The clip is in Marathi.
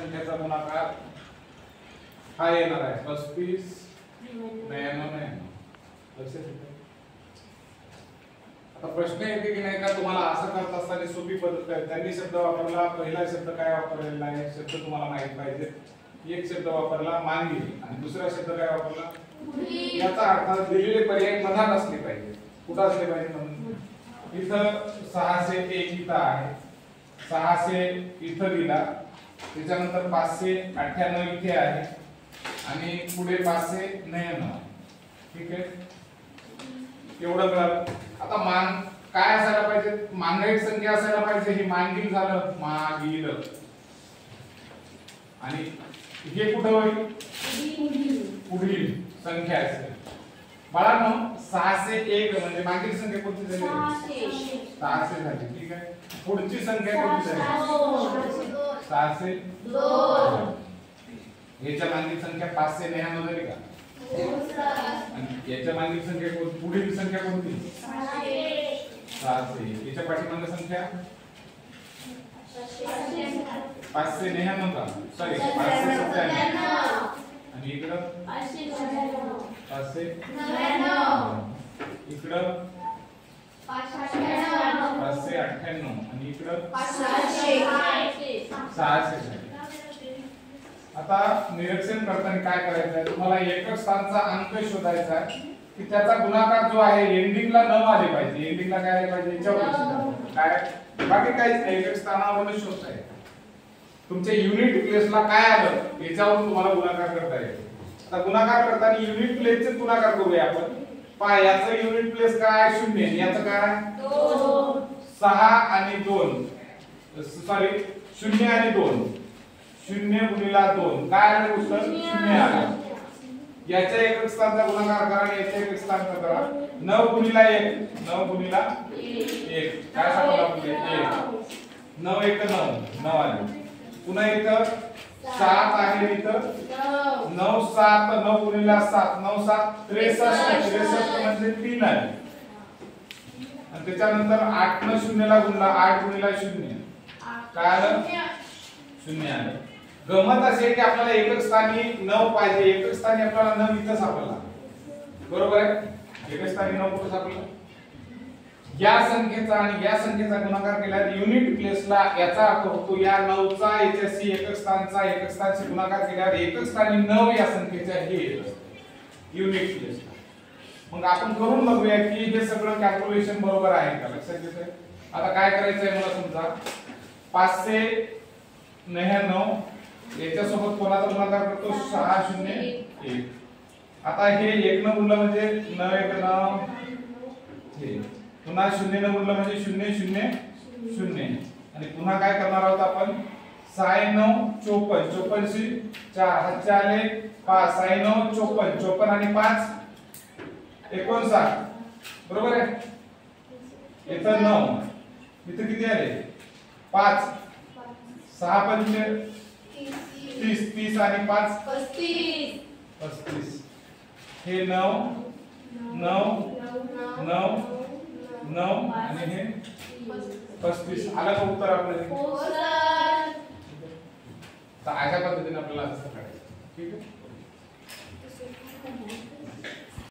संख्याचा गुणाकार हा येणार आहे 35 99. लक्षात येतं. आता प्रश्न येते की नाही का तुम्हाला असं करत असताना सोपी पद्धत काय, त्यांनी शब्द वापरला, पहिला शब्द काय वापरलेला आहे शब्द तुम्हाला माहित पाहिजे. एक शब्द वापरला मांगी आणि दुसरा शब्द काय वापरला, याचा अर्थ दिलेले पर्याय मधात असले पाहिजे. कुठं असले पाहिजे म्हणून इथं 601 इथं आहे, 600 इथं दिला, त्याच्यानंतर 598 इथे आहे आणि पुढे 599. ठीक आहे, एवढं कळलं. आता मान काय असायला पाहिजे, मांगील संख्या असायला पाहिजे. ही मांगील झालं, मागील. आणि हे कुठं होईल, पुढील संख्या असेल. बाळांनो 601 म्हणजे मागील संख्या कोणती झाली, 600 झाली. ठीक आहे, पुढची संख्या कोणती झाली, 602. याच्या मागील संख्या 599 झाली का, आणि याच्या मागील संख्या कोणती, पुढील संख्या कोणती, 600. याच्या पाठीमागील संख्या 599 का, सॉरी 597. आणि इकडं 599, इकडं 598 आणि इकडं 600. आता निरीक्षण करताना काय करायचं आहे, तुम्हाला एकक स्थानचा अंक शोधायचा आहे की त्याचा गुणाकार जो आहे एंडिंगला न आले पाहिजे. एंडिंगला काय आले पाहिजे, याच्यावर काय, बाकी काहीच नाही. एकक स्थानावरून शोधता येईल. तुमच्या युनिट प्लेसला काय आलं याच्यावरून तुम्हाला गुणाकार करता येईल. आता गुणाकार करताना युनिट प्लेसचे गुणाकार करूया आपण. पहा याचं युनिट प्लेस काय, 0. याचं काय 2, 6 आणि 2, सॉरी 0 आणि 2, 0 गुणिला 2 काय आलं उत्तर, 0 आलं. याच्या एकक स्थानचा गुणाकार करा आणि याच्या एकक स्थानचा करा. 9 गुणिला 1, 9 गुणिला 1 काय सांगतो आपण, 1. 9 1 9, 9 आले. पुन्हा इथं 7 आहे, इथं 9 7, 9 गुणिला 7, 9 7 63, 63 म्हणजे 3 आले. आणि त्याच्यानंतर 8 न 0 ला गुणला, 8 गुणिला 0 काय आलं, 0 आलं. गमत असे की आपल्याला एकक स्थानी 9 पाहिजे, एकक स्थानी आपल्याला 9 इथं सापडला. बरोबर आहे, एकक स्थानी 9 कुठे सापडला, या संख्येचा आणि या संख्येचा गुणाकार केल्यावर युनिट प्लेसला याचा अर्थ होतो या 9 चा याच्याशी एकक स्थानचा एकक स्थानशी गुणाकार केल्यावर एकक स्थानी 9 या संख्येच्या हे युनिट प्लेसला. मग आपण करून बघूया की हे सगळं कॅल्क्युलेशन बरोबर आहे का, लक्षात येतंय. आता काय करायचंय मला समजा 599 याच्या सोबत कोणाचा गुणाकार करतो, 601. आता हे 1 न गुणलं म्हणजे 9 1 9, हे पुन्हा 0 न गुणलं म्हणजे 0 0 0. आणि पुन्हा काय करणार आहोत आपण, 6 9 54, 54 शी 4 हातचे आले 5, 6 9 54, 54 आणि 5 59. बरोबर आहे, इथं 9, इथं किती आले 5, 6 पंचे 30, 30 आणि 5 35. हे 9 9 9 9 आणि हे 35 आलं का उत्तर आपल्याला, हो सर. तर अशा पद्धतीने आपल्याला असं करायचं. ठीक आहे.